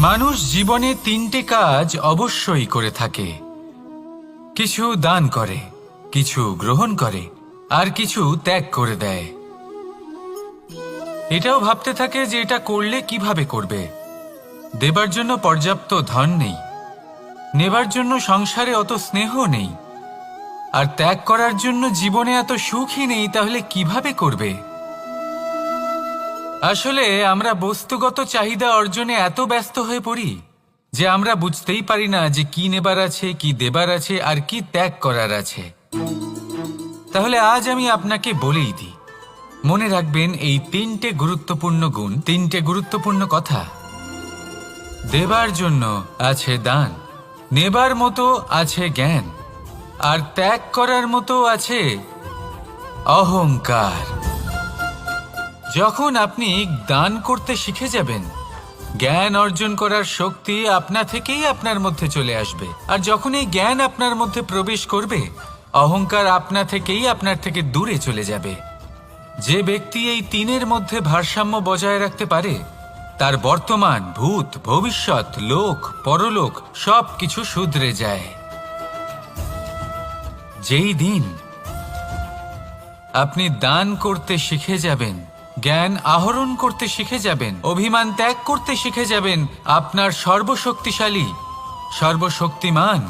মানুষ জীবনে তিনটে কাজ অবশ্যই করে থাকে। কিছু দান করে, কিছু গ্রহণ করে, আর কিছু ত্যাগ করে দেয়। এটাও ভাবতে থাকে যে এটা করলে কিভাবে করবে। দেবার জন্য পর্যাপ্ত ধন নেই, নেবার জন্য সংসারে অত স্নেহ নেই, আর ত্যাগ করার জন্য জীবনে এত সুখই নেই, তাহলে কিভাবে করবে? আসলে আমরা বস্তুগত চাহিদা অর্জনে এত ব্যস্ত হয়ে পড়ি যে আমরা বুঝতেই পারি না যে কি নেবার আছে, কি দেবার আছে, আর কি ত্যাগ করার আছে। তাহলে আজ আমি আপনাকে বলেই দিই, মনে রাখবেন এই তিনটে গুরুত্বপূর্ণ গুণ, তিনটে গুরুত্বপূর্ণ কথা। দেবার জন্য আছে দান, নেবার মতো আছে জ্ঞান, আর ত্যাগ করার মতো আছে অহংকার। যখন আপনি দান করতে শিখে যাবেন, জ্ঞান অর্জন করার শক্তি আপনা থেকেই আপনার মধ্যে চলে আসবে। আর যখন এই জ্ঞান আপনার মধ্যে প্রবেশ করবে, অহংকার আপনা থেকেই আপনার থেকে দূরে চলে যাবে। যে ব্যক্তি এই তিনের মধ্যে ভারসাম্য বজায় রাখতে পারে, তার বর্তমান, ভূত, ভবিষ্যৎ, লোক, পরলোক সব কিছু শুধরে যায়। যেই দিন আপনি দান করতে শিখে যাবেন, জ্ঞান আহরণ করতে শিখে যাবেন, অভিমান ত্যাগ করতে শিখে যাবেন, আপনার সর্বশক্তিশালী, সর্বশক্তিমান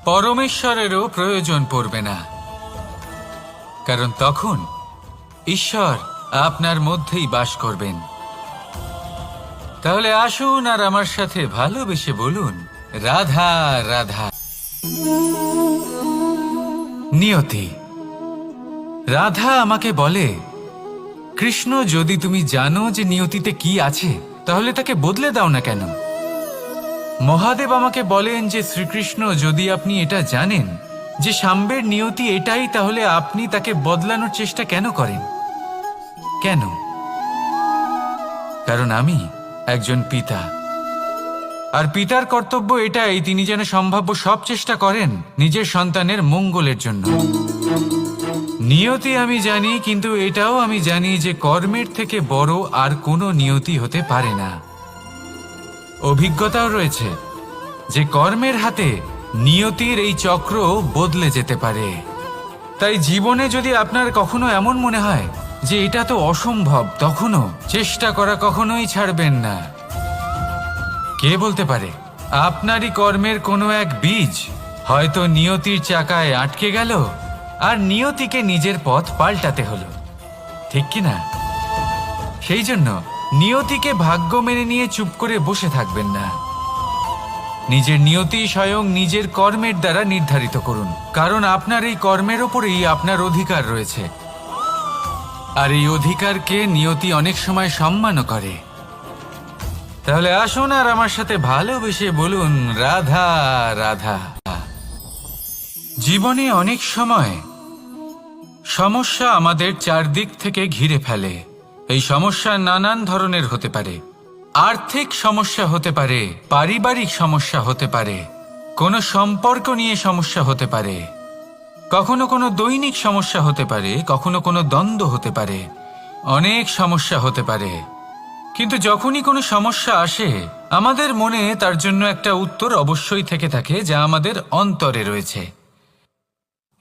পরমেশ্বরেরও প্রয়োজন পড়বে না। কারণ তখন ঈশ্বর আপনার মধ্যেই বাস করবেন। তাহলে আসুন আর আমার সাথে ভালোবেসে বলুন, রাধা রাধা। নিয়তি। রাধা আমাকে বলে, কৃষ্ণ, যদি তুমি জানো যে নিয়তিতে কি আছে, তাহলে তাকে বদলে দাও না কেন? মহাদেব আমাকে বলেন যে শ্রীকৃষ্ণ, যদি আপনি এটা জানেন যে সাম্বের নিয়তি এটাই, তাহলে আপনি তাকে বদলানোর চেষ্টা কেন করেন? কেন? কারণ আমি একজন পিতা, আর পিতার কর্তব্য এটাই, তিনি যেন সম্ভাব্য সব চেষ্টা করেন নিজের সন্তানের মঙ্গলের জন্য। নিয়তি আমি জানি, কিন্তু এটাও আমি জানি যে কর্মের থেকে বড় আর কোনো নিয়তি হতে পারে না। অভিজ্ঞতাও রয়েছে যে কর্মের হাতে নিয়তির এই চক্র বদলে যেতে পারে। তাই জীবনে যদি আপনার কখনো এমন মনে হয় যে এটা তো অসম্ভব, তখনও চেষ্টা করা কখনোই ছাড়বেন না। কে বলতে পারে আপনারই কর্মের কোনো এক বীজ হয়তো নিয়তির চাকায় আটকে গেল, আর নিয়তিকে নিজের পথ পাল্টাতে হলো, ঠিক কি না? সেই জন্য নিয়তিকে ভাগ্য মেনে নিয়ে চুপ করে বসে থাকবেন না। নিজের নিয়তি স্বয়ং নিজের কর্মের দ্বারা নির্ধারিত করুন, কারণ আপনার এই কর্মের ওপরেই আপনার অধিকার রয়েছে। আর এই অধিকারকে নিয়তি অনেক সময় সম্মানও করে। তাহলে আসুন আর আমার সাথে ভালোবেসে বলুন, রাধা রাধা। জীবনে অনেক সময় সমস্যা আমাদের চারদিক থেকে ঘিরে ফেলে। এই সমস্যা নানান ধরনের হতে পারে। আর্থিক সমস্যা হতে পারে, পারিবারিক সমস্যা হতে পারে, কোনো সম্পর্ক নিয়ে সমস্যা হতে পারে, কখনো কোনো দৈনিক সমস্যা হতে পারে, কখনো কোনো দ্বন্দ্ব হতে পারে, অনেক সমস্যা হতে পারে। কিন্তু যখনই কোনো সমস্যা আসে, আমাদের মনে তার জন্য একটা উত্তর অবশ্যই থেকে থাকে, যা আমাদের অন্তরে রয়েছে।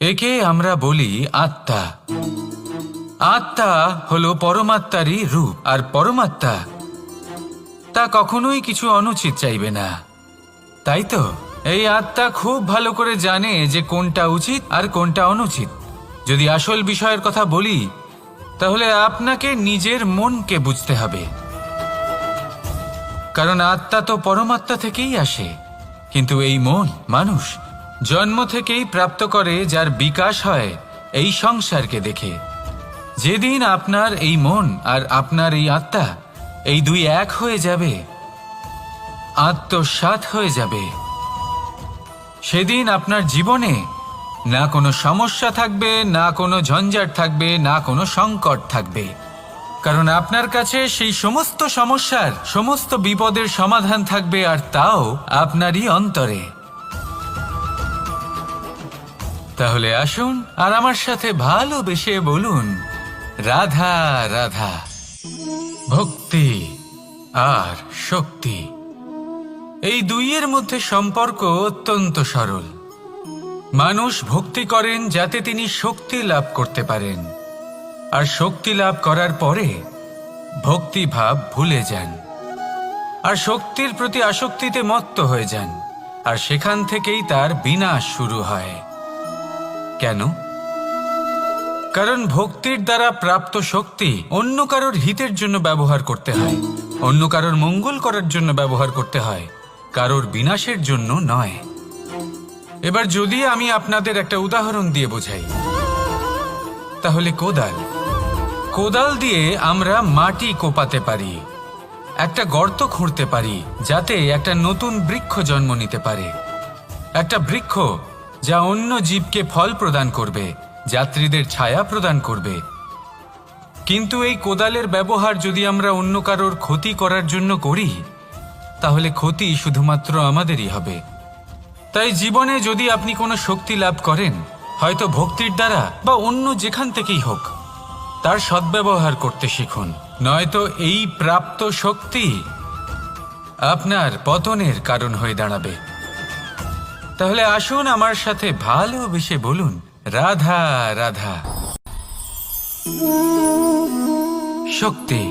একে আমরা বলি আত্মা। আত্মা হলো পরমাত্মারই রূপ, আর পরমাত্মা তা কখনোই কিছু অনুচিত চাইবে না, তাই তো? এই আত্মা খুব ভালো করে জানে যে কোনটা উচিত আর কোনটা অনুচিত। যদি আসল বিষয়ের কথা বলি, তাহলে আপনাকে নিজের মনকে বুঝতে হবে, কারণ আত্মা তো পরমাত্মা থেকেই আসে। কিন্তু এই মন মানুষ জন্ম থেকেই প্রাপ্ত করে, যার বিকাশ হয় এই সংসারকে দেখে। যেদিন আপনার এই মন আর আপনার এই আত্মা এই দুই এক হয়ে যাবে, আত্মসাৎ হয়ে যাবে, সেদিন আপনার জীবনে না কোনো সমস্যা থাকবে, না কোনো ঝঞ্ঝাট থাকবে, না কোনো সংকট থাকবে। কারণ আপনার কাছে সেই সমস্ত সমস্যার, সমস্ত বিপদের সমাধান থাকবে, আর তাও আপনারই অন্তরে। তাহলে আসুন আর আমার সাথে ভালোবেসে বলুন, রাধা রাধা। ভক্তি আর শক্তি, এই দুইয়ের মধ্যে সম্পর্ক অত্যন্ত সরল। মানুষ ভক্তি করেন যাতে তিনি শক্তি লাভ করতে পারেন, আর শক্তি লাভ করার পরে ভক্তিভাব ভুলে যান আর শক্তির প্রতি আসক্তিতে মত্ত হয়ে যান, আর সেখান থেকেই তার বিনাশ শুরু হয়। কেন? কারণ ভক্তির দ্বারা প্রাপ্ত শক্তি অন্য কারোর হিতের জন্য ব্যবহার করতে হয়, অন্য কারোর মঙ্গল করার জন্য ব্যবহার করতে হয়, কারোর বিনাশের জন্য নয়। এবার যদি আমি আপনাদের একটা উদাহরণ দিয়ে বোঝাই, তাহলে কোদাল দিয়ে আমরা মাটি কোপাতে পারি, একটা গর্ত খুঁড়তে পারি যাতে একটা নতুন বৃক্ষ জন্ম নিতে পারে, একটা বৃক্ষ যা অন্য জীবকে ফল প্রদান করবে, যাত্রীদের ছায়া প্রদান করবে। কিন্তু এই কোদালের ব্যবহার যদি আমরা অন্য কারোর ক্ষতি করার জন্য করি, তাহলে ক্ষতি শুধুমাত্র আমাদেরই হবে। তাই জীবনে যদি আপনি কোনো শক্তি লাভ করেন, হয়তো ভক্তির দ্বারা বা অন্য যেখান থেকেই হোক, তার সদ্ব্যবহার করতে শিখুন, নয়তো এই প্রাপ্ত শক্তি আপনার পতনের কারণ হয়ে দাঁড়াবে। তাহলে আসুন আমার সাথে ভালোবেসে বলুন, রাধা রাধা। শক্তি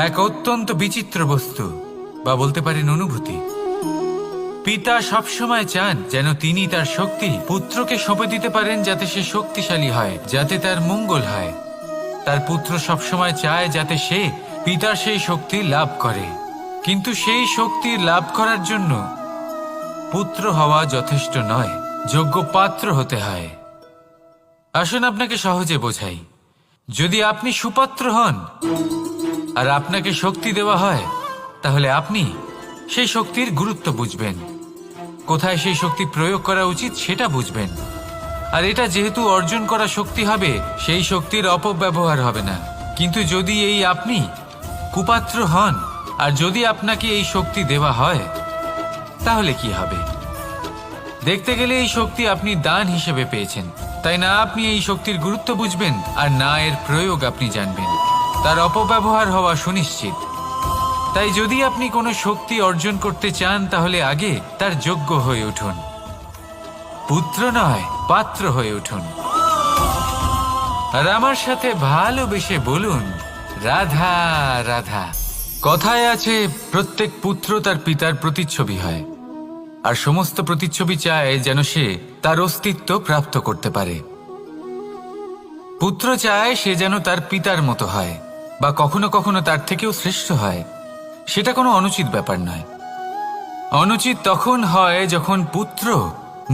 এক অত্যন্ত বিচিত্র বস্তু, বা বলতে পারেন অনুভূতি। পিতা সবসময় চান যেন তিনি তার শক্তি পুত্রকে সঁপে দিতে পারেন, যাতে সে শক্তিশালী হয়, যাতে তার মঙ্গল হয়। তার পুত্র সবসময় চায় যাতে সে পিতার সেই শক্তি লাভ করে, কিন্তু সেই শক্তি লাভ করার জন্য পুত্র হওয়া যথেষ্ট নয়, যোগ্য পাত্র হতে হয়। আসুন আপনাকে সহজে বোঝাই। যদি আপনি সুপাত্র হন আর আপনাকে শক্তি দেওয়া হয়, তাহলে আপনি সেই শক্তির গুরুত্ব বুঝবেন, কোথায় সেই শক্তি প্রয়োগ করা উচিত সেটা বুঝবেন। আর এটা যেহেতু অর্জন করা শক্তি হবে, সেই শক্তির অপব্যবহার হবে না। কিন্তু যদি এই আপনি কুপাত্র হন আর যদি আপনাকে এই শক্তি দেওয়া হয়, তাহলে কি হবে? দেখতে গেলে এই শক্তি আপনি দান হিসেবে পেয়েছেন, তাই না আপনি এই শক্তির গুরুত্ব বুঝবেন আর না এর প্রয়োগ আপনি জানবেন, তার অপব্যবহার হওয়া সুনিশ্চিত। তাই যদি আপনি কোনো শক্তি অর্জন করতে চান, তাহলে আগে তার যোগ্য হয়ে উঠুন, পুত্র নয় পাত্র হয়ে উঠুন। আর আমার সাথে ভালোবেসে বলুন, রাধা রাধা। কথায় আছে, প্রত্যেক পুত্র তার পিতার প্রতিচ্ছবি হয়, আর সমস্ত প্রতিচ্ছবি চায় যেন সে তার অস্তিত্ব প্রাপ্ত করতে পারে। পুত্র চায় সে যেন তার পিতার মতো হয়, বা কখনো কখনো তার থেকেও শ্রেষ্ঠ হয়। সেটা কোনো অনুচিত ব্যাপার নয়। অনুচিত তখন হয় যখন পুত্র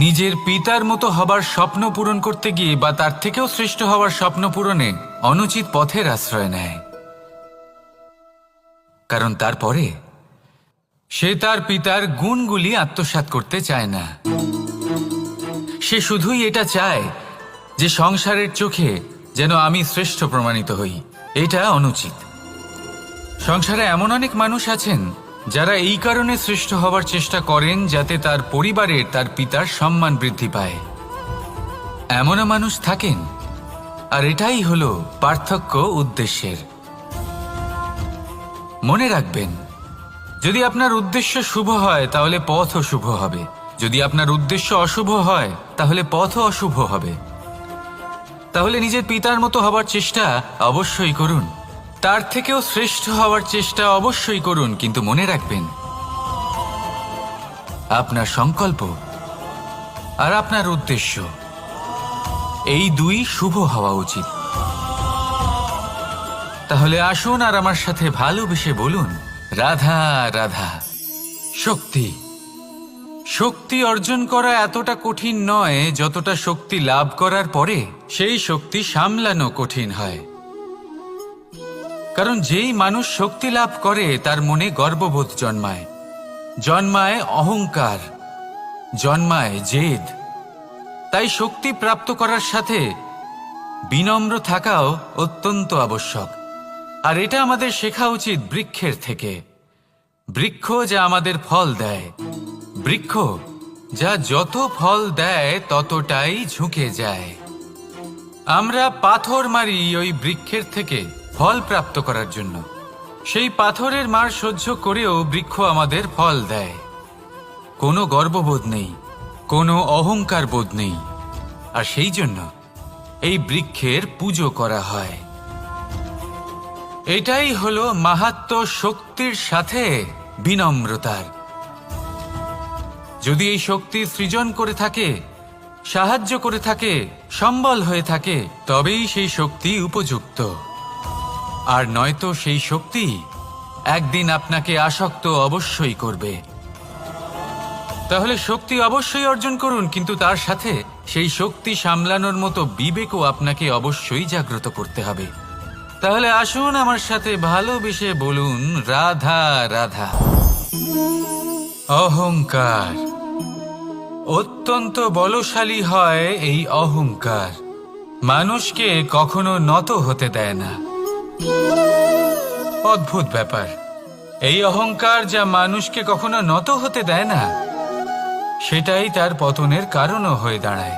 নিজের পিতার মতো হবার স্বপ্ন পূরণ করতে গিয়ে বা তার থেকেও শ্রেষ্ঠ হওয়ার স্বপ্ন পূরণে অনুচিত পথের আশ্রয় নেয়। কারণ তারপরে সে তার পিতার গুণগুলি আত্মসাৎ করতে চায় না। সে শুধুই এটা চায় যে সংসারের চোখে যেন আমি শ্রেষ্ঠ প্রমাণিত হই। এটা অনুচিত। সংসারে এমন অনেক মানুষ আছেন যারা এই কারণে শ্রেষ্ঠ হবার চেষ্টা করেন যাতে তার পরিবারের তার পিতার সম্মান বৃদ্ধি পায়। এমনও মানুষ থাকেন, আর এটাই হলো পার্থক্য উদ্দেশ্যের। মনে রাখবেন, যদি আপনার উদ্দেশ্য শুভ হয় তাহলে পথও শুভ হবে, যদি আপনার উদ্দেশ্য অশুভ হয় তাহলে পথও অশুভ হবে। তাহলে নিজের পিতার মতো হবার চেষ্টা অবশ্যই করুন, তার থেকেও শ্রেষ্ঠ হওয়ার চেষ্টা অবশ্যই করুন, কিন্তু মনে রাখবেন আপনার সংকল্প আর আপনার উদ্দেশ্য এই দুই শুভ হওয়া উচিত। তাহলে আসুন আর আমার সাথে ভালোবেসে বলুন, রাধা রাধা। শক্তি শক্তি অর্জন করা এতটা কঠিন নয় যতটা শক্তি লাভ করার পরে সেই শক্তি সামলানো কঠিন হয়। কারণ যেই মানুষ শক্তি লাভ করে তার মনে গর্ববোধ জন্মায়, জন্মায় অহংকার, জন্মায় জেদ। তাই শক্তি প্রাপ্ত করার সাথে বিনম্র থাকাও অত্যন্ত আবশ্যক। আর এটা আমাদের শেখা উচিত বৃক্ষের থেকে। বৃক্ষ যা আমাদের ফল দেয়, বৃক্ষ যা যত ফল দেয় ততটাই ঝুঁকে যায়। আমরা পাথর মারি ওই বৃক্ষের থেকে ফল প্রাপ্ত করার জন্য। সেই পাথরের মার সহ্য করেও বৃক্ষ আমাদের ফল দেয়। কোনো গর্ববোধ নেই, কোনো অহংকার বোধ নেই, আর সেই জন্য এই বৃক্ষের পুজো করা হয়। এটাই হলো মাহাত্ম্য শক্তির সাথে বিনম্রতার। যদি এই শক্তি সৃজন করে থাকে, সাহায্য করে থাকে, সম্বল হয়ে থাকে, তবেই সেই শক্তি উপযুক্ত। আর নয়তো সেই শক্তি একদিন আপনাকে আসক্ত অবশ্যই করবে। তাহলে শক্তি অবশ্যই অর্জন করুন, কিন্তু তার সাথে সেই শক্তি সামলানোর মতো বিবেকও আপনাকে অবশ্যই জাগ্রত করতে হবে। তাহলে আসুন আমার সাথে ভালোবেসে বলুন, রাধা রাধা। অহংকার অত্যন্ত বলশালী হয়। এই অহংকার মানুষকে কখনো নত হতে দেয় না। অদ্ভুত ব্যাপার, এই অহংকার যা মানুষকে কখনো নত হতে দেয় না, সেটাই তার পতনের কারণও হয়ে দাঁড়ায়।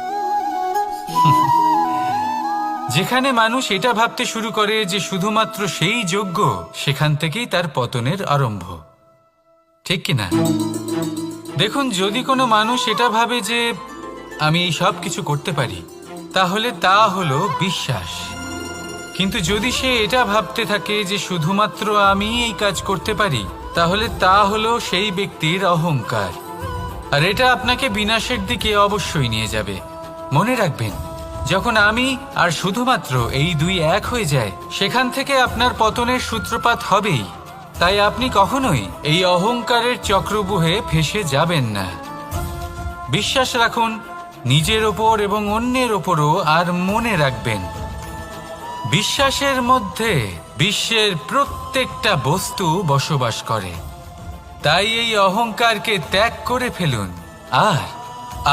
যেখানে মানুষ এটা ভাবতে শুরু করে যে শুধুমাত্র সেই যোগ্য, সেখান থেকেই তার পতনের আরম্ভ। ঠিক কিনা? দেখুন, যদি কোনো মানুষ এটা ভাবে যে আমি এই সব কিছু করতে পারি, তাহলে তা হলো বিশ্বাস। কিন্তু যদি সে এটা ভাবতে থাকে যে শুধুমাত্র আমি এই কাজ করতে পারি, তাহলে তা হলো সেই ব্যক্তির অহংকার। আর এটা আপনাকে বিনাশের দিকে অবশ্যই নিয়ে যাবে। মনে রাখবেন, যখন আমি আর শুধুমাত্র এই দুই এক হয়ে যায়, সেখান থেকে আপনার পতনের সূত্রপাত হবেই। তাই আপনি কখনোই এই অহংকারের চক্রব্যূহে ফেঁসে যাবেন না। বিশ্বাস রাখুন নিজের ওপর এবং অন্যের ওপরও। আর মনে রাখবেন, বিশ্বাসের মধ্যে বিশ্বের প্রত্যেকটা বস্তু বসবাস করে। তাই এই অহংকারকে ত্যাগ করে ফেলুন আর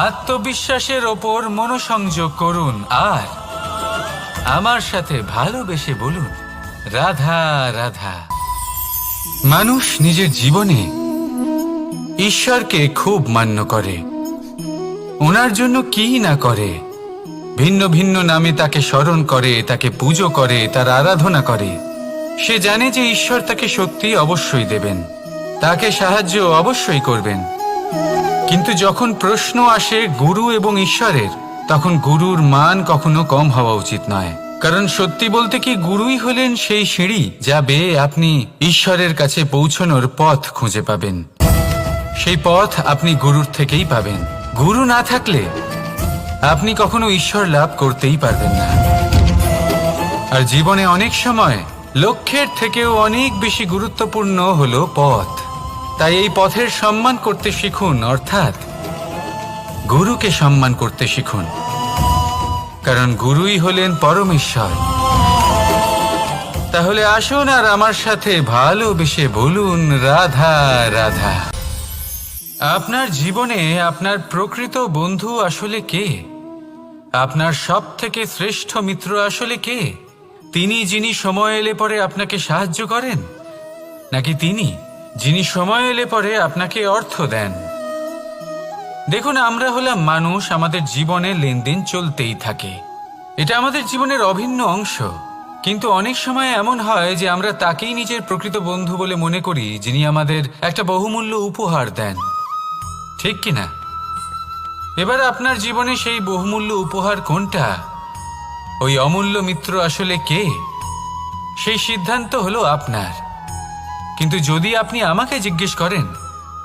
আত্মবিশ্বাসের ওপর মনোসংযোগ করুন। আর আমার সাথে ভালোবেসে বলুন, রাধা রাধা। মানুষ নিজের জীবনে ঈশ্বরকে খুব মান্য করে, ওনার জন্য কি না করে। ভিন্ন ভিন্ন নামে তাকে স্মরণ করে, তাকে পুজো করে, তার আরাধনা করে। সে জানে যে ঈশ্বর তাকে শক্তি অবশ্যই দেবেন, তাকে সাহায্য অবশ্যই করবেন। কিন্তু যখন প্রশ্ন আসে গুরু এবং ঈশ্বরের, তখন গুরুর মান কখনো কম হওয়া উচিত নয়। কারণ সত্যি বলতে কি, গুরুই হলেন সেই সিঁড়ি যা বেয়ে আপনি ঈশ্বরের কাছে পৌঁছানোর পথ খুঁজে পাবেন। সেই পথ আপনি গুরুর থেকেই পাবেন। গুরু না থাকলে আপনি কখনো ঈশ্বর লাভ করতেই পারবেন না। আর জীবনে অনেক সময় লক্ষ্যের থেকেও অনেক বেশি গুরুত্বপূর্ণ হলো পথ। তাই এই পথের সম্মান করতে শিখুন, অর্থাৎ গুরুকে সম্মান করতে শিখুন। কারণ গুরুই হলেন পরমেশ্বর। তাহলে আসুন আর আমার সাথে ভালোবেসে বলুন, রাধা রাধা। আপনার জীবনে আপনার প্রকৃত বন্ধু আসলে কে? আপনার সব থেকে শ্রেষ্ঠ মিত্র আসলে কে? তিনি যিনি সময় এলে পরে আপনাকে সাহায্য করেন, নাকি তিনি যিনি সময় এলে পরে আপনাকে অর্থ দেন? দেখুন, আমরা হলাম মানুষ, আমাদের জীবনে লেনদেন চলতেই থাকে। এটা আমাদের জীবনের অভিন্ন অংশ। কিন্তু অনেক সময় এমন হয় যে আমরা তাকেই নিজের প্রকৃত বন্ধু বলে মনে করি, যিনি আমাদের একটা বহুমূল্য উপহার দেন। ঠিক কিনা? এবার আপনার জীবনে সেই বহুমূল্য উপহার কোনটা, ওই অমূল্য মিত্র আসলে কে, সেই সিদ্ধান্ত হলো আপনার। কিন্তু যদি আপনি আমাকে জিজ্ঞেস করেন,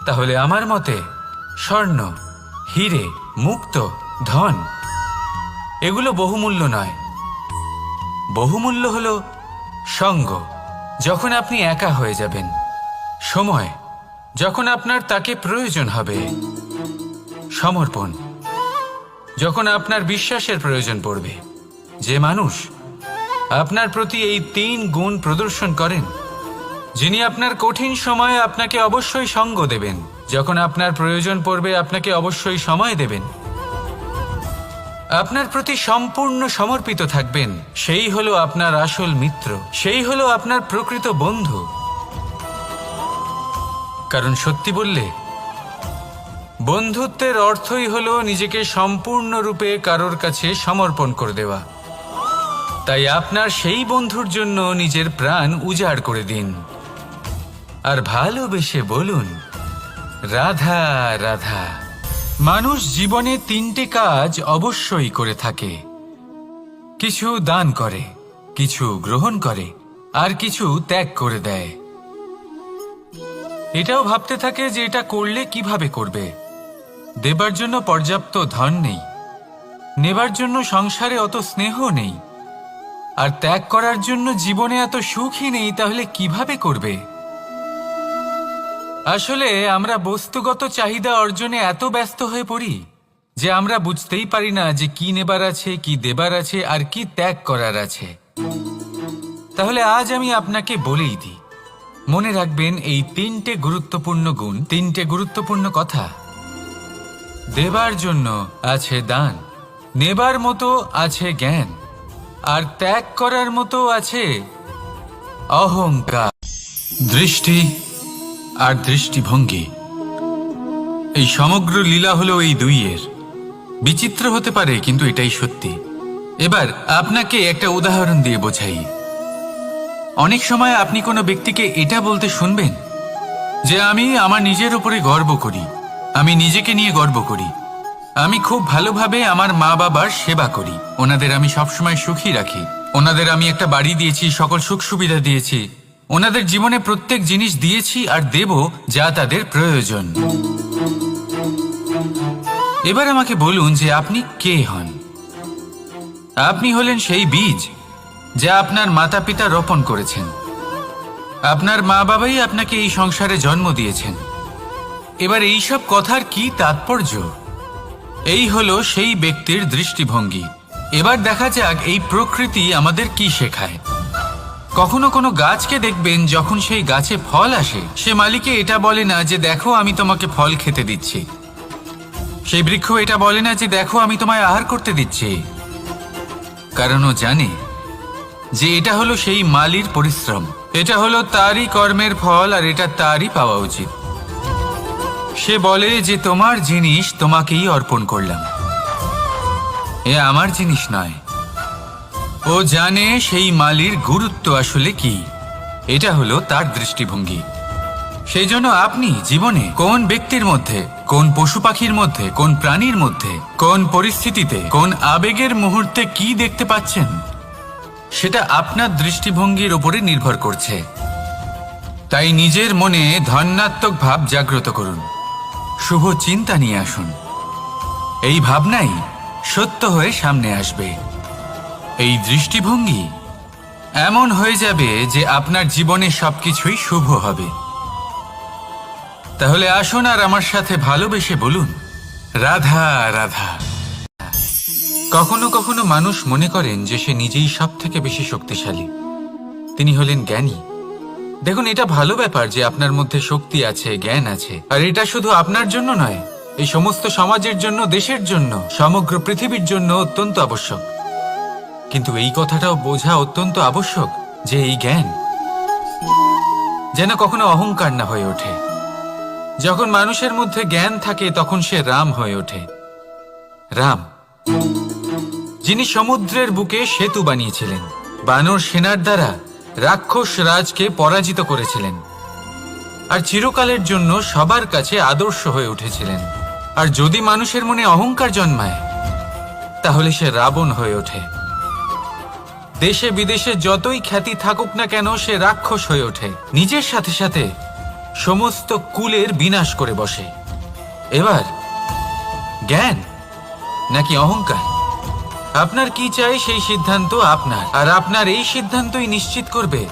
তাহলে আমার মতে স্বর্ণ, হিরে, মুক্ত, ধন এগুলো বহুমূল্য নয়। বহুমূল্য হলো সঙ্গ, যখন আপনি একা হয়ে যাবেন। সময়, যখন আপনার তাকে প্রয়োজন হবে। সমর্পণ, যখন আপনার বিশ্বাসের প্রয়োজন পড়বে। যে মানুষ আপনার প্রতি এই 3 গুণ প্রদর্শন করেন, যিনি আপনার কঠিন সময়ে আপনাকে অবশ্যই সঙ্গ দেবেন, যখন আপনার প্রয়োজন পড়বে আপনাকে অবশ্যই সময় দেবেন, আপনার প্রতি সম্পূর্ণ সমর্পিত থাকবেন, সেই হলো আপনার আসল মিত্র, সেই হলো আপনার প্রকৃত বন্ধু। কারণ সত্যি বললে, বন্ধুত্বের অর্থই হলো নিজেকে সম্পূর্ণরূপে কারোর কাছে সমর্পণ করে দেওয়া। তাই আপনার সেই বন্ধুর জন্য নিজের প্রাণ উজাড় করে দিন আর ভালোবেসে বলুন, রাধা রাধা। মানুষ জীবনে 3টে কাজ অবশ্যই করে থাকে, কিছু দান করে, কিছু গ্রহণ করে, আর কিছু ত্যাগ করে দেয়। এটাও ভাবতে থাকে যে এটা করলে কিভাবে করবে। দেবার জন্য পর্যাপ্ত ধন নেই, নেবার জন্য সংসারে অত স্নেহ নেই, আর ত্যাগ করার জন্য জীবনে এত সুখই নেই, তাহলে কিভাবে করবে? আসলে আমরা বস্তুগত চাহিদা অর্জনে এত ব্যস্ত হয়ে পড়ি যে আমরা বুঝতেই পারি না যে কি নেবার আছে, কি দেবার আছে, আর কি ত্যাগ করার আছে। তাহলে আজ আমি আপনাকে বলেই দিই, মনে রাখবেন এই 3টে গুরুত্বপূর্ণ গুণ, 3টে গুরুত্বপূর্ণ কথা। দেবার জন্য আছে দান, নেবার মতো আছে জ্ঞান, আর ত্যাগ করার মতো আছে অহংকার। দৃষ্টি আর দৃষ্টিভঙ্গি, এই সমগ্র লীলা হলো এই দুইয়ের। বিচিত্র হতে পারে, কিন্তু এটাই সত্যি। এবার আপনাকে একটা উদাহরণ দিয়ে বোঝাই। অনেক সময় আপনি কোনো ব্যক্তিকে এটা বলতে শুনবেন যে আমি আমার নিজের উপরে গর্ব করি, আমি নিজেকে নিয়ে গর্ব করি, আমি খুব ভালোভাবে আমার মা বাবার সেবা করি, ওনাদের আমি সবসময় সুখী রাখি, ওনাদের আমি একটা বাড়ি দিয়েছি, সকল সুখ সুবিধা দিয়েছি, ওনাদের জীবনে প্রত্যেক জিনিস দিয়েছি আর দেব যা তাদের প্রয়োজন। এবার আমাকে বলুন যে আপনি কে হন? আপনি হলেন সেই বীজ যা আপনার মাতা পিতা রোপণ করেছেন। আপনার মা বাবাই আপনাকে এই সংসারে জন্ম দিয়েছেন। এবার এইসব কথার কি তাৎপর্য? এই হলো সেই ব্যক্তির দৃষ্টিভঙ্গি। এবার দেখা যাক এই প্রকৃতি আমাদের কি শেখায়। কখনো কোনো গাছকে দেখবেন, যখন সেই গাছে ফল আসে, সে মালিকে এটা বলে না যে দেখো আমি তোমাকে ফল খেতে দিচ্ছি। সেই বৃক্ষ এটা বলে না যে দেখো আমি তোমায় আহার করতে দিচ্ছি, কারণ ও জানে যে এটা হলো সেই মালির পরিশ্রম, এটা হলো তারই কর্মের ফল, আর এটা তারই পাওয়া উচিত। সে বলে যে তোমার জিনিস তোমাকেই অর্পণ করলাম, এ আমার জিনিস নয়। ও জানে সেই মালির গুরুত্ব আসলে কি, এটা হলো তার দৃষ্টিভঙ্গি। সেই জন্য আপনি জীবনে কোন ব্যক্তির মধ্যে, কোন পশু পাখির মধ্যে, কোন প্রাণীর মধ্যে, কোন পরিস্থিতিতে, কোন আবেগের মুহূর্তে কি দেখতে পাচ্ছেন, সেটা আপনার দৃষ্টিভঙ্গির উপরে নির্ভর করছে। তাই নিজের মনে ধনাত্মক ভাব জাগ্রত করুন, শুভ চিন্তা নিয়ে আসুন। এই ভাবনাই সত্য হয়ে সামনে আসবে। এই দৃষ্টিভঙ্গি এমন হয়ে যাবে যে আপনার জীবনে সবকিছুই শুভ হবে। তাহলে আসুন আর আমার সাথে ভালোবেসে বলুন, রাধা রাধা। কখনো কখনো মানুষ মনে করেন যে সে নিজেই সব থেকে বেশি শক্তিশালী, তিনি হলেন জ্ঞানী। দেখুন, এটা ভালো ব্যাপার যে আপনার মধ্যে শক্তি আছে, জ্ঞান আছে, আর এটা শুধু আপনার জন্য নয়, এই সমস্ত সমাজের জন্য, দেশের জন্য, সমগ্র পৃথিবীর জন্য অত্যন্ত আবশ্যক। কিন্তু এই কথাটাও বোঝা অত্যন্ত আবশ্যক যে এই জ্ঞান যেন কখনো অহংকার না হয়ে ওঠে। যখন মানুষের মধ্যে জ্ঞান থাকে তখন সে রাম হয়ে ওঠে। রাম, যিনি সমুদ্রের বুকে সেতু বানিয়েছিলেন, বানর সেনার দ্বারা রাক্ষস রাজকে পরাজিত করেছিলেন, আর চিরকালের জন্য সবার কাছে আদর্শ হয়ে উঠেছিলেন। আর যদি মানুষের মনে অহংকার জন্মায়, তাহলে সে রাবণ হয়ে ওঠে। দেশে বিদেশে যতই খ্যাতি থাকুক না কেন, সে রাক্ষস হয়ে ওঠে, নিজের সাথে সাথে সমস্ত কুলের বিনাশ করে বসে। এবার জ্ঞান নাকি অহংকার, আপনার কি চাই সেই সিদ্ধান্ত আপনার, আর আপনার এই সিদ্ধান্তই নিশ্চিত করবে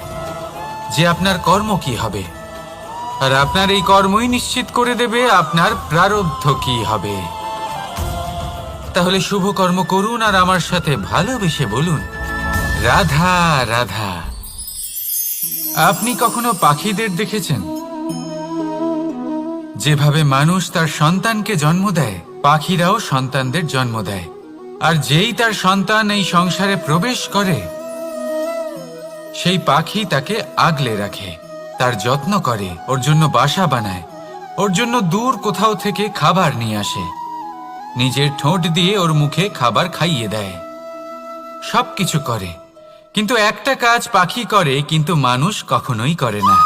যে আপনার কর্ম কি হবে, আর আপনার এই কর্মই নিশ্চিত করে দেবে আপনার প্রারব্ধ কি হবে। তাহলে শুভ কর্ম করুন আর আমার সাথে ভালোবেসে বলুন, রাধা রাধা। আপনি কখনো পাখিদের দেখেছেন? যেভাবে মানুষ তার সন্তানকে জন্ম দেয়, পাখিরাও সন্তানদের জন্ম দেয়। আর যেই তার সন্তান এই সংসারে প্রবেশ করে, সেই পাখি তাকে আগলে রাখে, তার যত্ন করে, ওর জন্য বাসা বানায়, ওর জন্য দূর কোথাও থেকে খাবার নিয়ে আসে, নিজের ঠোঁট দিয়ে ওর মুখে খাবার খাইয়ে দেয়, সবকিছু করে। কিন্তু একটা কাজ পাখি করে, কিন্তু মানুষ কখনোই করে না।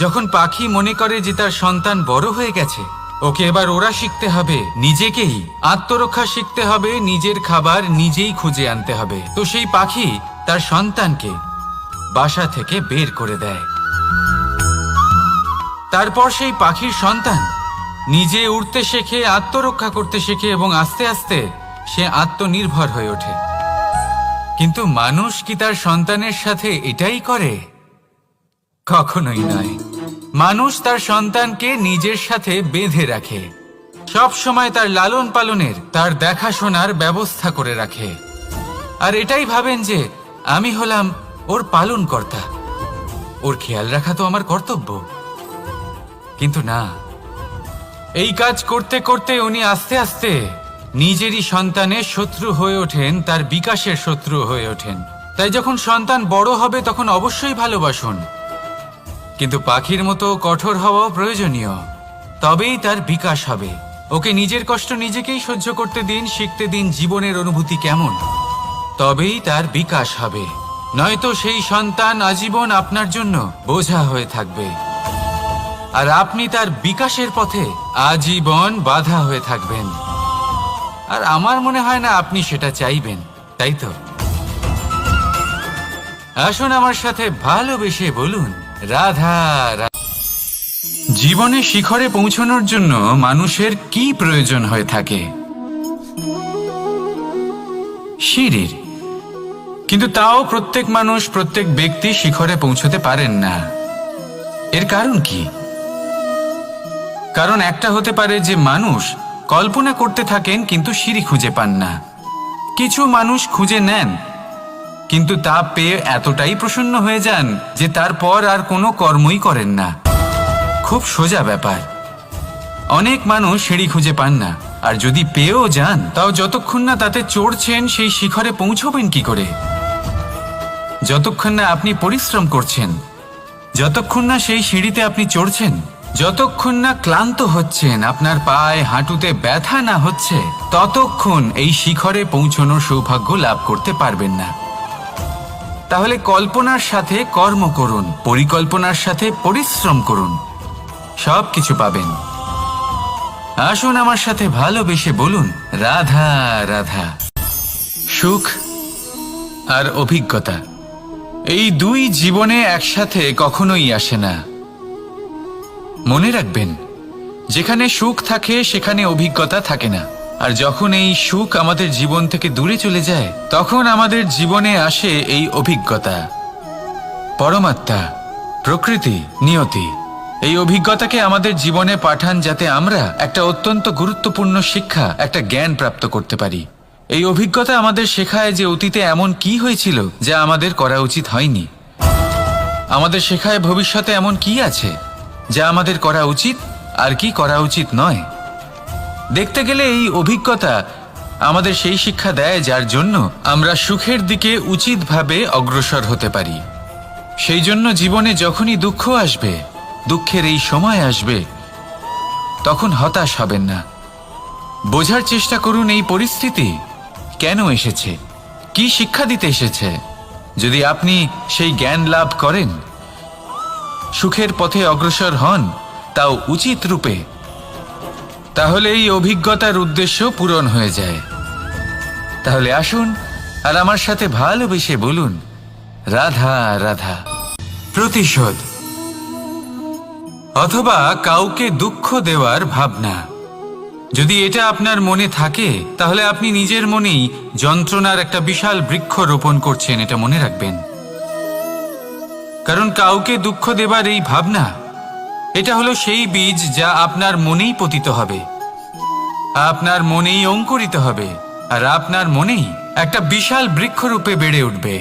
যখন পাখি মনে করে যে তার সন্তান বড় হয়ে গেছে, ওকে এবার ওরা শিখতে হবে, নিজেকেই আত্মরক্ষা শিখতে হবে, নিজের খাবার নিজেই খুঁজে আনতে হবে, তো সেই পাখি তার সন্তানকে বাসা থেকে বের করে দেয়। তারপর সেই পাখির সন্তান নিজে উড়তে শেখে, আত্মরক্ষা করতে শেখে এবং আস্তে আস্তে সে আত্মনির্ভর হয়ে ওঠে। কিন্তু মানুষ কি তার সন্তানের সাথে এটাই করে? কখনোই নয়। মানুষ তার সন্তানকে নিজের সাথে বেঁধে রাখে, সব সময় তার লালন পালনের, তার দেখাশোনার ব্যবস্থা করে রাখে, আর এটাই ভাবেন যে আমি হলাম ওর পালনকর্তা, ওর খেয়াল রাখা তো আমার কর্তব্য। কিন্তু না, এই কাজ করতে করতে উনি আস্তে আস্তে নিজেরই সন্তানের শত্রু হয়ে ওঠেন, তার বিকাশের শত্রু হয়ে ওঠেন। তাই যখন সন্তান বড় হবে তখন অবশ্যই ভালোবাসুন, কিন্তু পাখির মতো কঠোর হওয়াও প্রয়োজনীয়, তবেই তার বিকাশ হবে। ওকে নিজের কষ্ট নিজেকেই সহ্য করতে দিন, শিখতে দিন জীবনের অনুভূতি কেমন, তবেই তার বিকাশ হবে। নয়তো সেই সন্তান আজীবন আপনার জন্য বোঝা হয়ে থাকবে, আর আপনি তার বিকাশের পথে আজীবন বাধা হয়ে থাকবেন। আর আমার মনে হয় না আপনি সেটা চাইবেন, তাই তো? আসুন আমার সাথে ভালোবেসে বলুন রাধা রাধা। জীবনে শিখরে পৌঁছানোর জন্য মানুষের কি প্রয়োজন হয়ে থাকে? সিঁড়ির। কিন্তু তাও প্রত্যেক মানুষ, প্রত্যেক ব্যক্তি শিখরে পৌঁছতে পারেন না। এর কারণ কি? কারণ একটা হতে পারে যে মানুষ কল্পনা করতে থাকেন কিন্তু সিঁড়ি খুঁজে পান না। কিছু মানুষ খুঁজে নেন কিন্তু তা পেয়ে এতটাই প্রসন্ন হয়ে যান যে তারপর আর কোনো কর্মই করেন না। খুব সোজা ব্যাপার। অনেক মানুষ সিঁড়ি খুঁজে পান না, আর যদি পেয়েও যান তাও যতক্ষণ না তাতে চড়ছেন সেই শিখরে পৌঁছবেন কি করে? যতক্ষণ না আপনি পরিশ্রম করছেন, যতক্ষণ না সেই সিঁড়িতে আপনি চড়ছেন, যতক্ষণ না ক্লান্ত হচ্ছেন, আপনার পায়ে হাঁটুতে ব্যথা না হচ্ছে, ততক্ষণ এই শিখরে পৌঁছানোর সৌভাগ্য লাভ করতে পারবেন না। তাহলে কল্পনার সাথে কর্ম করুন, পরিকল্পনার সাথে পরিশ্রম করুন, সব কিছু পাবেন। আসুন আমার সাথে ভালোবেসে বলুন রাধা রাধা। সুখ আর অভিজ্ঞতা, এই দুই জীবনে একসাথে কখনোই আসে না। মনে রাখবেন, যেখানে সুখ থাকে সেখানে অভিজ্ঞতা থাকে না। আর যখন এই সুখ আমাদের জীবন থেকে দূরে চলে যায়, তখন আমাদের জীবনে আসে এই অভিজ্ঞতা। পরমাত্মা, প্রকৃতি, নিয়তি এই অভিজ্ঞতাকে আমাদের জীবনে পাঠান যাতে আমরা একটা অত্যন্ত গুরুত্বপূর্ণ শিক্ষা, একটা জ্ঞান প্রাপ্ত করতে পারি। এই অভিজ্ঞতা আমাদের শেখায় যে অতীতে এমন কি হয়েছিল যা আমাদের করা উচিত হয়নি। আমাদের শেখায় ভবিষ্যতে এমন কি আছে যা আমাদের করা উচিত আর কি করা উচিত নয়। দেখতে গেলে এই অভিজ্ঞতা আমাদের সেই শিক্ষা দেয় যার জন্য আমরা সুখের দিকে উচিতভাবে অগ্রসর হতে পারি। সেই জন্য জীবনে যখনই দুঃখ আসবে, দুঃখের এই সময় আসবে, তখন হতাশ হবেন না। বোঝার চেষ্টা করুন এই পরিস্থিতি কেন এসেছে, কি শিক্ষা দিতে এসেছে। যদি আপনি সেই জ্ঞান লাভ করেন, সুখের পথে অগ্রসর হন, তাও উচিত রূপে, তাহলে এই অভিজ্ঞতার উদ্দেশ্য পূরণ হয়ে যায়। তাহলে আসুন আর আমার সাথে ভালোবেসে বলুন রাধা রাধা। প্রতিশোধ অথবা কাউকে দুঃখ দেওয়ার ভাবনা, যদি এটা আপনার মনে থাকে তাহলে আপনি নিজের মনেই যন্ত্রণার একটা বিশাল বৃক্ষ রোপণ করছেন, এটা মনে রাখবেন। কারণ কাউকে দুঃখ দেবার এই ভাবনা, এটা হলো সেই বীজ যা আপনার মনেই পতিত হবে, আপনার মনেই অঙ্কুরিত হবে, আর আপনার মনেই একটা বিশাল বৃক্ষরূপে বেড়ে উঠবে।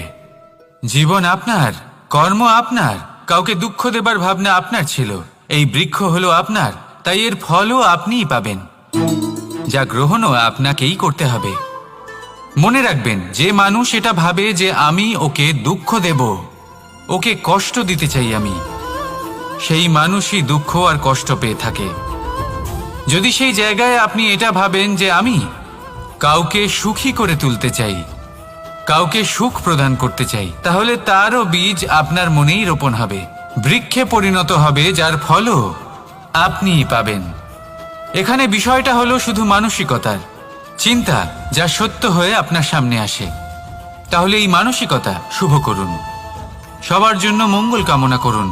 জীবন আপনার, কর্ম আপনার, কাউকে দুঃখ দেবার ভাবনা আপনার ছিল, এই বৃক্ষ হলো আপনার, তাই এর ফলও আপনিই পাবেন, যা গ্রহণও আপনাকেই করতে হবে। মনে রাখবেন, যে মানুষ এটা ভাবে যে আমি ওকে দুঃখ দেব, ওকে কষ্ট দিতে চাই আমি, সেই মানুষই দুঃখ আর কষ্ট পেয়ে থাকে। যদি সেই জায়গায় আপনি এটা ভাবেন যে আমি কাউকে সুখী করে তুলতে চাই, কাউকে সুখ প্রদান করতে চাই, তাহলে তারও বীজ আপনার মনেই রোপণ হবে, বৃক্ষে পরিণত হবে, যার ফলও আপনিই পাবেন। এখানে বিষয়টা হলো শুধু মানসিকতার চিন্তা, যা সত্য হয়ে আপনার সামনে আসে। তাহলে এই মানসিকতা শুভ করুন, সবার জন্য মঙ্গল কামনা করুন।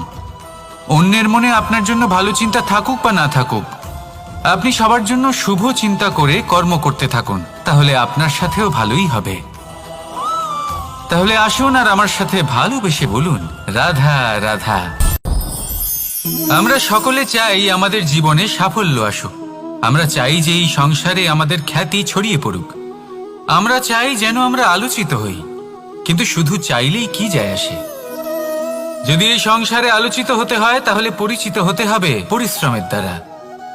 অন্যের মনে আপনার জন্য ভালো চিন্তা থাকুক বা না থাকুক, আপনি সবার জন্য শুভ চিন্তা করে কর্ম করতে থাকুন, তাহলে আপনার সাথেও ভালোই হবে। তাহলে আসুন আর আমার সাথে ভালোবেসে বলুন, রাধা রাধা। আমরা সকলে চাই আমাদের জীবনে সাফল্য আসুক। আমরা চাই যে এই সংসারে আমাদের খ্যাতি ছড়িয়ে পড়ুক। আমরা চাই যেন আমরা আলোচিত হই, কিন্তু শুধু চাইলেই কি যায় আসে? যদি এই সংসারে আলোচিত হতে হয়, তাহলে পরিচিত হতে হবে পরিশ্রমের দ্বারা।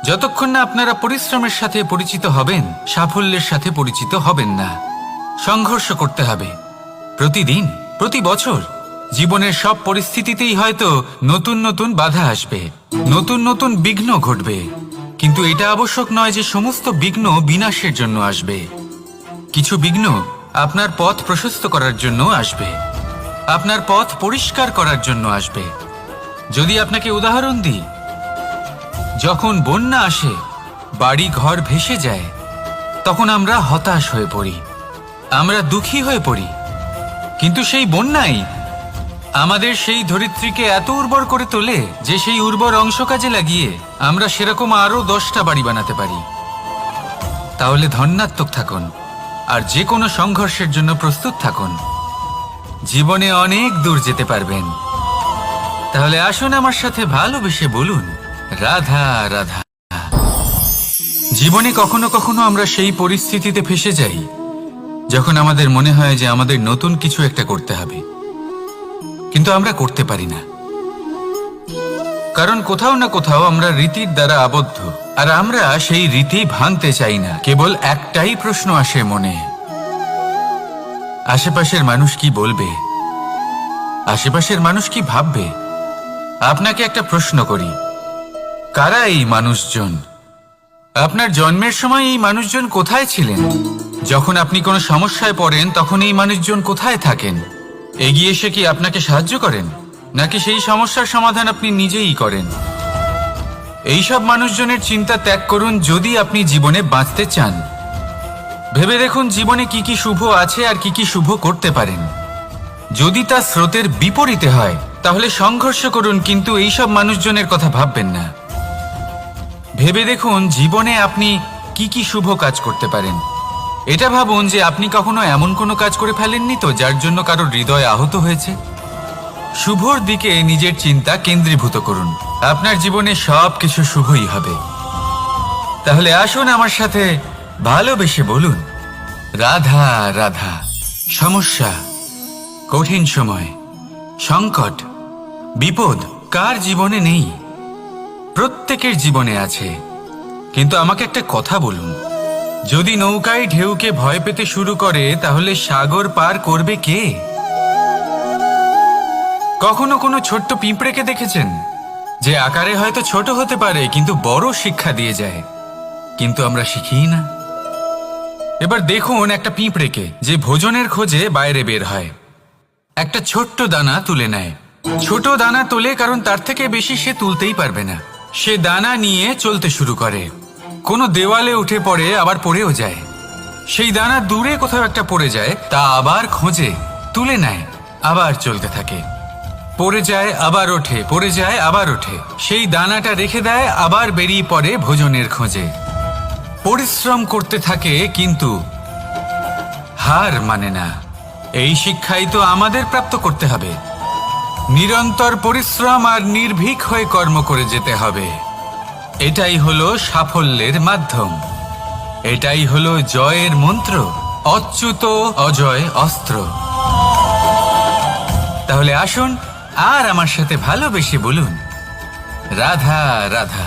যতক্ষণ না আপনারা পরিশ্রমের সাথে পরিচিত হবেন, সাফল্যের সাথে পরিচিত হবেন না। সংঘর্ষ করতে হবে প্রতিদিন, প্রতি বছর। জীবনের সব পরিস্থিতিতেই হয়তো নতুন নতুন বাধা আসবে, নতুন নতুন বিঘ্ন ঘটবে, কিন্তু এটা আবশ্যক নয় যে সমস্ত বিঘ্ন বিনাশের জন্য আসবে। কিছু বিঘ্ন আপনার পথ প্রশস্ত করার জন্য আসবে, আপনার পথ পরিষ্কার করার জন্য আসবে। যদি আপনাকে উদাহরণ দিই, যখন বন্যা আসে, বাড়ি ঘর ভেসে যায়, তখন আমরা হতাশ হয়ে পড়ি, আমরা দুঃখী হয়ে পড়ি। কিন্তু সেই বন্যাই আমাদের সেই ধরিত্রীকে এত উর্বর করে তোলে যে সেই উর্বর অংশ কাজে লাগিয়ে আমরা সেরকম আরো 10টা বাড়ি বানাতে পারি। তাহলে ধন্যাত্মক থাকুন আর যে কোনো সংঘর্ষের জন্য প্রস্তুত থাকুন। জীবনে অনেক দূর যেতে পারবেন। তাহলে আসুন আমার সাথে ভালোবেসে বলুন, রাধা রাধা। জীবনে কখনো কখনো আমরা সেই পরিস্থিতিতে ফেসে যাই যখন আমাদের মনে হয় যে আমাদের নতুন কিছু একটা করতে হবে, কিন্তু আমরা করতে পারি না, কারণ কোথাও না কোথাও আমরা রীতির দ্বারা আবদ্ধ, আর আমরা সেই রীতি ভাঙতে চাই না। কেবল একটাই প্রশ্ন আসে মনে, আশেপাশের মানুষ কি বলবে, আশেপাশের মানুষ কি ভাববে। আপনাকে একটা প্রশ্ন করি, কারা এই মানুষজন? আপনার জন্মের সময় এই মানুষজন কোথায় ছিলেন? যখন আপনি কোনো সমস্যায় পড়েন, তখন এই মানুষজন কোথায় থাকেন? এগিয়ে এসে কি আপনাকে সাহায্য করেন, নাকি সেই সমস্যার সমাধান আপনি নিজেই করেন? এইসব মানুষজনের চিন্তা ত্যাগ করুন যদি আপনি জীবনে বাঁচতে চান। ভেবে দেখুন জীবনে কি কি শুভ আছে আর কি কি শুভ করতে পারেন। যদি তা স্রোতের বিপরীতে হয়, তাহলে সংঘর্ষ করুন, কিন্তু এইসব মানুষজনের কথা ভাববেন না। ভেবে দেখুন জীবনে আপনি কি কি শুভ কাজ করতে পারেন। এটা ভাবুন যে আপনি কখনো এমন কোনো কাজ করে ফেলেননি তো যার জন্য কারোর হৃদয় আহত হয়েছে। শুভর দিকে নিজের চিন্তা কেন্দ্রীভূত করুন, আপনার জীবনে সব কিছু শুভই হবে। তাহলে আসুন আমার সাথে ভালোবেসে বলুন, রাধা রাধা। সমস্যা, কঠিন সময়, সংকট, বিপদ কার জীবনে নেই? প্রত্যেকের জীবনে আছে। কিন্তু আমাকে একটা কথা বলুন, যদি নৌকায় ঢেউকে ভয় পেতে শুরু করে, তাহলে সাগর পার করবে কে? কখনো কোনো ছোট্ট পিঁপড়েকে দেখেছেন, যে আকারে হয়তো ছোট হতে পারে কিন্তু বড় শিক্ষা দিয়ে যায়? কিন্তু আমরা শিখিই না। এবার দেখুন একটা পিঁপড়েকে, যে ভোজনের খোঁজে বাইরে বের হয়, একটা ছোট্ট দানা তুলে নেয়। ছোট দানা তোলে কারণ তার থেকে বেশি সে তুলতেই পারবে না। সে দানা নিয়ে চলতে শুরু করে, কোনো দেওয়ালে উঠে পড়ে, আবার পড়েও যায়। সেই দানা দূরে কোথাও একটা পড়ে যায়, তা আবার খোঁজে, তুলে নেয়, আবার চলতে থাকে। পড়ে যায় আবার ওঠে, পড়ে যায় আবার ওঠে। সেই দানাটা রেখে দেয়, আবার বেরিয়ে পড়ে ভোজনের খোঁজে। পরিশ্রম করতে থাকে কিন্তু হার মানে না। এই শিক্ষাই তো আমাদের প্রাপ্ত করতে হবে। নিরন্তর পরিশ্রম আর নির্ভীক হয়ে কর্ম করে যেতে হবে। এটাই হলো সাফল্যের মাধ্যম, এটাই হলো জয়ের মন্ত্র, অচ্যুত অজয় অস্ত্র। তাহলে আসুন আর আমার সাথে ভালোবেসে বলুন, রাধা রাধা।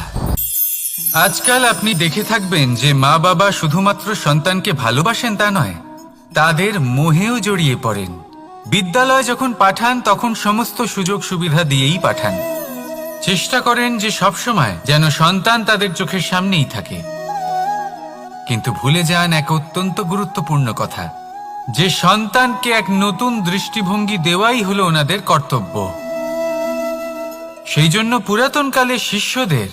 আজকাল আপনি দেখে থাকবেন যে মা বাবা শুধুমাত্র সন্তানকে ভালোবাসেন তা নয়, তাদের মোহেও জড়িয়ে পড়েন। বিদ্যালয় যখন পাঠান তখন সমস্ত সুযোগ সুবিধা দিয়েই পাঠান। চেষ্টা করেন যে সবসময় যেন সন্তান তাদের চোখের সামনেই থাকে। কিন্তু ভুলে যান এক অত্যন্ত গুরুত্বপূর্ণ কথা, যে সন্তানকে এক নতুন দৃষ্টিভঙ্গি দেওয়াই হলো ওনাদের কর্তব্য। সেই জন্য পুরাতনকালে শিষ্যদের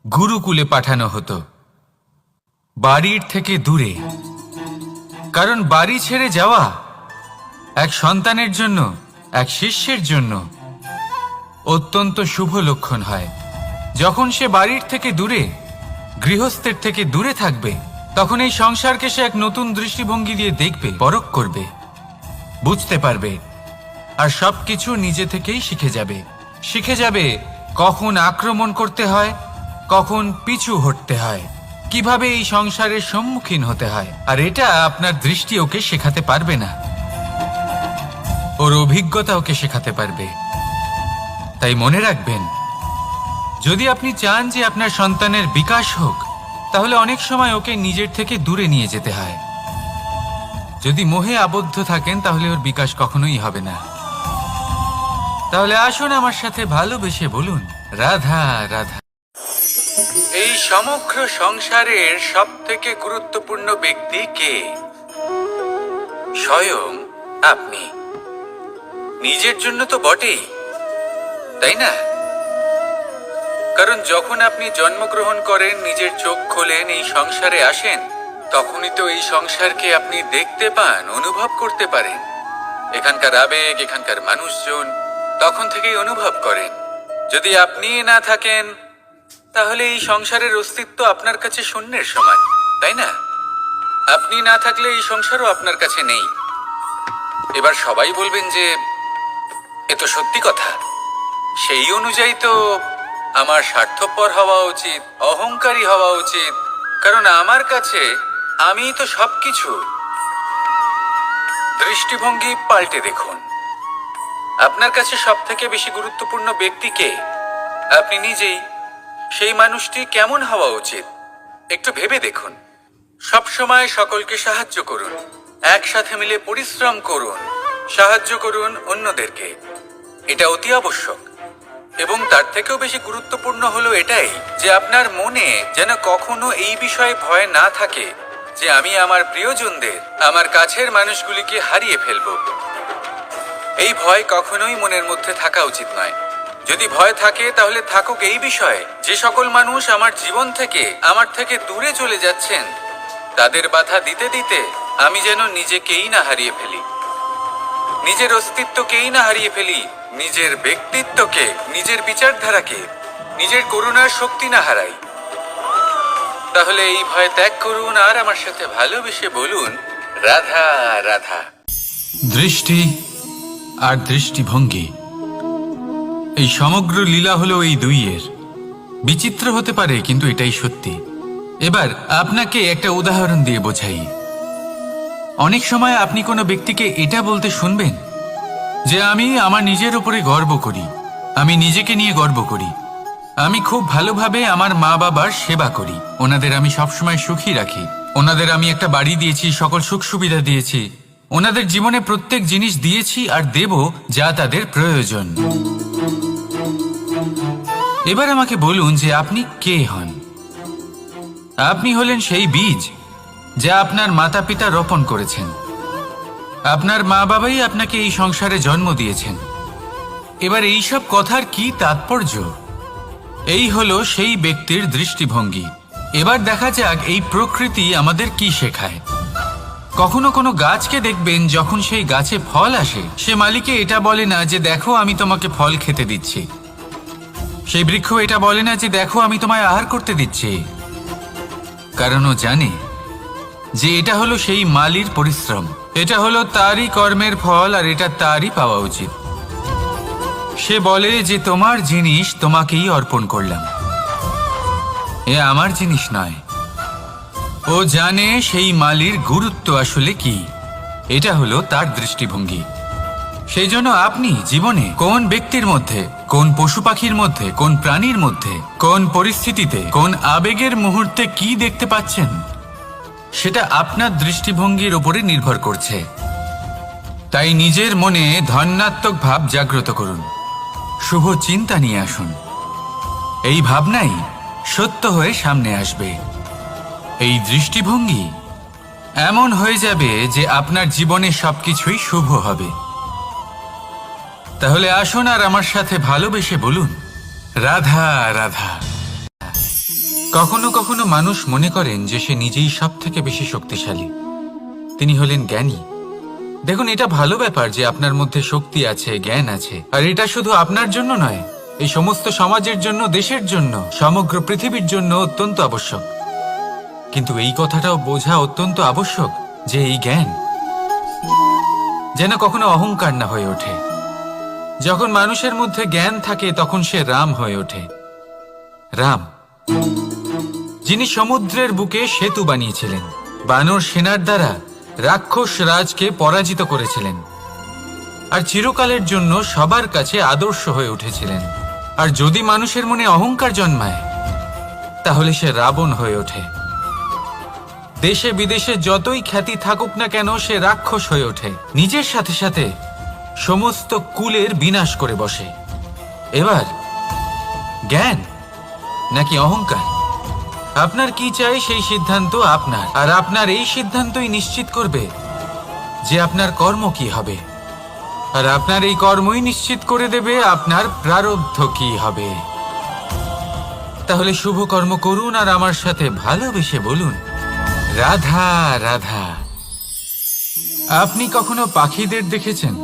গুরুকুলে পাঠানো হতো, বাড়ির থেকে দূরে। কারণ বাড়ি ছেড়ে যাওয়া এক সন্তানের জন্য, এক শিষ্যের জন্য অত্যন্ত শুভ লক্ষণ হয়। যখন সে বাড়ির থেকে দূরে, গৃহস্থের থেকে দূরে থাকবে, তখন এই সংসারকে সে এক নতুন দৃষ্টিভঙ্গি দিয়ে দেখবে, পরখ করবে, বুঝতে পারবে, আর সবকিছু নিজে থেকেই শিখে যাবে কখন আক্রমণ করতে হয়, কখন পিছু হটতে হয়, কিভাবে এই সংসারের সম্মুখীন হতে হয়। আর এটা আপনার দৃষ্টি ওকে শেখাতে পারবে না, ওর অভিজ্ঞতা ওকে শেখাতে পারবে। তাই মনে রাখবেন, যদি আপনি চান যে আপনার সন্তানের বিকাশ হোক, তাহলে অনেক সময় ওকে নিজের থেকে দূরে নিয়ে যেতে হয়। যদি মোহে আবদ্ধ থাকেন তাহলে ওর বিকাশ কখনোই হবে না। তাহলে আসুন আমার সাথে ভালোবেসে বলুন, রাধা রাধা। এই সমগ্র সংসারের সব থেকে গুরুত্বপূর্ণ ব্যক্তি কে? স্বয়ং আপনি। নিজের জন্য তো বটেই, তাই না? কারণ যখন আপনি জন্মগ্রহণ করেন, নিজের চোখ খোলেন, এই সংসারে আসেন, তখনই তো এই সংসারকে আপনি দেখতে পান, অনুভব করতে পারেন। এখানকার আবেগ, এখানকার মানুষজন তখন থেকেই অনুভব করেন। যদি আপনি না থাকেন, তাহলে এই সংসারের অস্তিত্ব আপনার কাছে শূন্যের সমান, তাই না? আপনি না থাকলে এই সংসারও আপনার কাছে নেই। এবার সবাই বলবেন যে এ তো সত্যি কথা, সেই অনুযায়ী তো আমার স্বার্থপর হওয়া উচিত, অহংকারী হওয়া উচিত, কারণ আমার কাছে আমিই তো সবকিছু। দৃষ্টিভঙ্গি পাল্টে দেখুন, আপনার কাছে সব থেকে বেশি গুরুত্বপূর্ণ ব্যক্তি কে? আপনি নিজেই। সেই মানুষটি কেমন হওয়া উচিত একটু ভেবে দেখুন। সবসময় সকলকে সাহায্য করুন, একসাথে মিলে পরিশ্রম করুন, সাহায্য করুন অন্যদেরকে, এটা অতি আবশ্যক। এবং তার থেকেও বেশি গুরুত্বপূর্ণ হলো এটাই যে আপনার মনে যেন কখনো এই বিষয়ে ভয় না থাকে যে আমি আমার প্রিয়জনদের, আমার কাছের মানুষগুলিকে হারিয়ে ফেলব। এই ভয় কখনোই মনের মধ্যে থাকা উচিত নয়। যদি ভয় থাকে তাহলে থাকুক এই বিষয়ে যে সকল মানুষ আমার জীবন থেকে, আমার থেকে দূরে চলে যাচ্ছেন, তাদের বাধা দিতে দিতে আমি যেন নিজেকেই না হারিয়ে ফেলি, নিজের অস্তিত্বকেই না হারিয়ে ফেলি, নিজের ব্যক্তিত্বকে, নিজের বিচারধারাকে, নিজের করুণার শক্তি না হারাই। তাহলে এই ভয় ত্যাগ করুন আর আমার সাথে ভালোবেসে বলুন, রাধা রাধা। দৃষ্টি আর দৃষ্টিভঙ্গি, এই সমগ্র লীলা হলো এই দুইয়ের। বিচিত্র হতে পারে, কিন্তু এটাই সত্যি। এবার আপনাকে একটা উদাহরণ দিয়ে বোঝাই। অনেক সময় আপনি কোনো ব্যক্তিকে এটা বলতে শুনবেন যে আমি আমার নিজের উপরে গর্ব করি, আমি নিজেকে নিয়ে গর্ব করি, আমি খুব ভালোভাবে আমার মা বাবার সেবা করি, ওনাদের আমি সবসময় সুখী রাখি, ওনাদের আমি একটা বাড়ি দিয়েছি, সকল সুখ সুবিধা দিয়েছি, ওনাদের জীবনে প্রত্যেক জিনিস দিয়েছি আর দেব যা তাদের প্রয়োজন। এবার আমাকে বলুন যে আপনি কে হন? আপনি হলেন সেই বীজ যা আপনার মাতা পিতা রোপণ করেছেন। আপনার মা বাবাই আপনাকে এই সংসারে জন্ম দিয়েছেন। এবার এইসব কথার কি তাৎপর্য? এই হলো সেই ব্যক্তির দৃষ্টিভঙ্গি। এবার দেখা যাক এই প্রকৃতি আমাদের কি শেখায়। কখনো কোনো গাছকে দেখবেন, যখন সেই গাছে ফল আসে, সে মালিকে এটা বলে না যে দেখো আমি তোমাকে ফল খেতে দিচ্ছি। সেই বৃক্ষ এটা বলে না যে দেখো আমি তোমায় আহার করতে দিচ্ছি, কারণ ও জানে যে এটা হলো সেই মালির পরিশ্রম, এটা হলো তারই কর্মের ফল, আর এটা তারই পাওয়া উচিত। সে বলে যে তোমার জিনিস তোমাকেই অর্পণ করলাম, এ আমার জিনিস নয়। ও জানে সেই মালির গুরুত্ব আসলে কি, এটা হলো তার দৃষ্টিভঙ্গি। সেই জন্য আপনি জীবনে কোন ব্যক্তির মধ্যে, কোন পশু পাখির মধ্যে, কোন প্রাণীর মধ্যে, কোন পরিস্থিতিতে, কোন আবেগের মুহূর্তে কি দেখতে পাচ্ছেন, সেটা আপনার দৃষ্টিভঙ্গির উপরে নির্ভর করছে। তাই নিজের মনে ধনাত্মক ভাব জাগ্রত করুন, শুভ চিন্তা নিয়ে আসুন। এই ভাবনাই সত্য হয়ে সামনে আসবে। এই দৃষ্টিভঙ্গি এমন হয়ে যাবে যে আপনার জীবনে সবকিছুই শুভ হবে। তাহলে আসুন আর আমার সাথে ভালোবেসে বলুন, রাধা রাধা। কখনো কখনো মানুষ মনে করেন যে সে নিজেই সব থেকে বেশি শক্তিশালী, তিনি হলেন জ্ঞানী। দেখুন, এটা ভালো ব্যাপার যে আপনার মধ্যে শক্তি আছে, জ্ঞান আছে, আর এটা শুধু আপনার জন্য নয়, এই সমস্ত সমাজের জন্য, দেশের জন্য, সমগ্র পৃথিবীর জন্য অত্যন্ত আবশ্যক। কিন্তু এই কথাটাও বোঝা অত্যন্ত আবশ্যক যে এই জ্ঞান যেন কখনো অহংকার না হয়ে ওঠে। যখন মানুষের মধ্যে জ্ঞান থাকে তখন সে রাম হয়ে ওঠে। রাম, যিনি সমুদ্রের বুকে সেতু বানিয়েছিলেন, বানর সেনার দ্বারা রাক্ষস রাজকে পরাজিত করেছিলেন, আর চিরকালের জন্য সবার কাছে আদর্শ হয়ে উঠেছিলেন। আর যদি মানুষের মনে অহংকার জন্মায় তাহলে সে রাবণ হয়ে ওঠে। দেশে বিদেশে যতই খ্যাতি থাকুক না কেন, সে রাক্ষস হয়ে ওঠে, নিজের সাথে সাথে সমস্ত কুলের বিনাশ করে বসে। এবার জ্ঞান নাকি অহংকার, আপনার কি চাই সেই সিদ্ধান্ত আপনার, আর আপনার এই সিদ্ধান্তই নিশ্চিত করবে যে আপনার কর্ম কি হবে, আর আপনার এই কর্মই নিশ্চিত করে দেবে আপনার প্রারব্ধ কি হবে। তাহলে শুভ কর্ম করুন আর আমার সাথে ভালোবেসে বলুন, রাধা রাধা। আপনি কখনো পাখিদের দেখেছেন?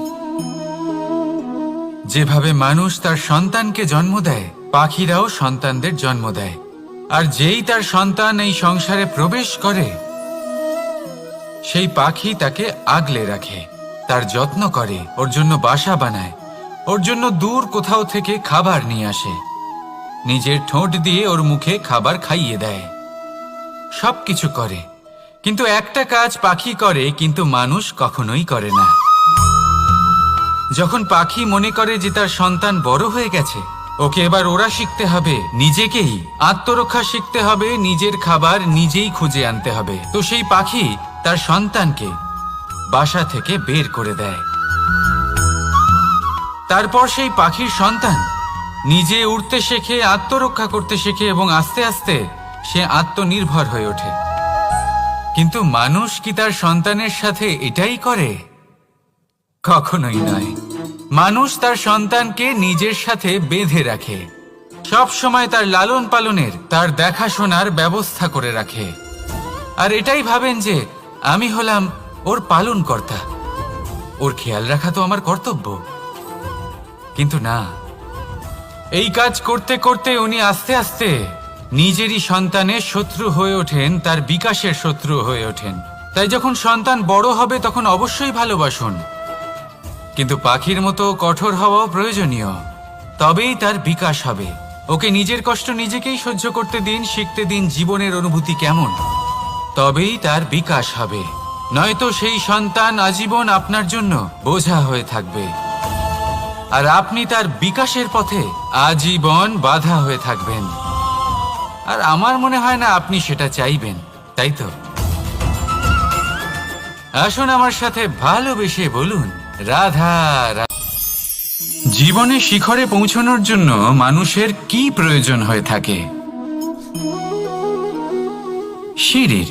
যেভাবে মানুষ তার সন্তানকে জন্ম দেয়, পাখিরাও সন্তানদের জন্ম দেয়। আর যেই তার সন্তান এই সংসারে প্রবেশ করে, সেই পাখি তাকে আগলে রাখে, তার যত্ন করে, ওর জন্য বাসা বানায়, ওর জন্য দূর কোথাও থেকে খাবার নিয়ে আসে, নিজের ঠোঁট দিয়ে ওর মুখে খাবার খাইয়ে দেয়, সবকিছু করে। কিন্তু একটা কাজ পাখি করে কিন্তু মানুষ কখনোই করে না। যখন পাখি মনে করে যে তার সন্তান বড় হয়ে গেছে, ওকে এবার ওরা শিখতে হবে, নিজেকেই আত্মরক্ষা শিখতে হবে, নিজের খাবার নিজেই খুঁজে আনতে হবে, তো সেই পাখি তার সন্তানকে বাসা থেকে বের করে দেয়। তারপর সেই পাখির সন্তান নিজে উড়তে শেখে, আত্মরক্ষা করতে শেখে, এবং আস্তে আস্তে সে আত্মনির্ভর হয়ে ওঠে। কিন্তু মানুষ কি তার সন্তানের সাথে এটাই করে? কখনোই নয়। মানুষ তার সন্তানকে নিজের সাথে বেঁধে রাখে, সব সময় তার লালন পালনের, তার দেখাশোনার ব্যবস্থা করে রাখে, আর এটাই ভাবেন যে আমি হলাম ওর পালনকর্তা, ওর খেয়াল রাখা তো আমার কর্তব্য। কিন্তু না, এই কাজ করতে করতে উনি আস্তে আস্তে নিজেরই সন্তানের শত্রু হয়ে ওঠেন, তার বিকাশের শত্রু হয়ে ওঠেন। তাই যখন সন্তান বড় হবে তখন অবশ্যই ভালোবাসুন, কিন্তু পাখির মতো কঠোর হওয়াও প্রয়োজনীয়, তবেই তার বিকাশ হবে। ওকে নিজের কষ্ট নিজেকেই সহ্য করতে দিন, শিখতে দিন জীবনের অনুভূতি কেমন, তবেই তার বিকাশ হবে। নয়তো সেই সন্তান আজীবন আপনার জন্য বোঝা হয়ে থাকবে, আর আপনি তার বিকাশের পথে আজীবন বাধা হয়ে থাকবেন। আর আমার মনে হয় না আপনি সেটা চাইবেন, তাই তো? আসুন আমার সাথে ভালোবেসে বলুন, রাধা রাধা। জীবনে শিখরে পৌঁছানোর জন্য মানুষের কি প্রয়োজন হয়ে থাকে? সিঁড়ির।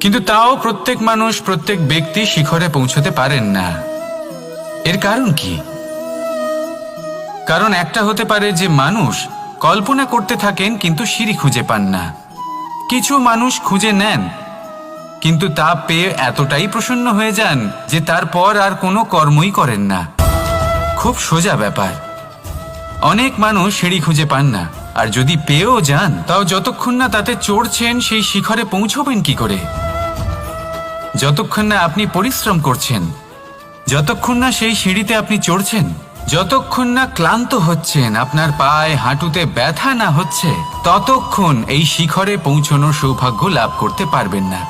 কিন্তু তাও প্রত্যেক মানুষ, প্রত্যেক ব্যক্তি শিখরে পৌঁছতে পারেন না। এর কারণ কি? কারণ একটা হতে পারে যে মানুষ কল্পনা করতে থাকেন কিন্তু সিঁড়ি খুঁজে পান না। কিছু মানুষ খুঁজে নেন কিন্তু তা পেয়ে এতটাই প্রসন্ন হয়ে যান যে তারপর আর কোনো কর্মই করেন না। খুব সোজা ব্যাপার। অনেক মানুষ সিঁড়ি খুঁজে পান না, আর যদি পেয়েও যান তাও যতক্ষণ না তাতে চড়ছেন সেই শিখরে পৌঁছবেন কি করে? যতক্ষণ না আপনি পরিশ্রম করছেন, যতক্ষণ না সেই সিঁড়িতে আপনি চড়ছেন, যতক্ষণ না ক্লান্ত হচ্ছেন, আপনার পায়ে হাঁটুতে ব্যথা না হচ্ছে, ততক্ষণ এই শিখরে পৌঁছানোর সৌভাগ্য লাভ করতে পারবেন না।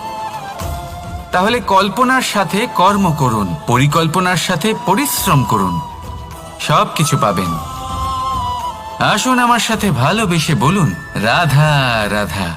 তাহলে কল্পনার সাথে কর্ম করুন, পরিকল্পনার সাথে পরিশ্রম করুন, সব কিছু পাবেন। আসুন আমার সাথে ভালোবেসে বলুন, রাধা রাধা।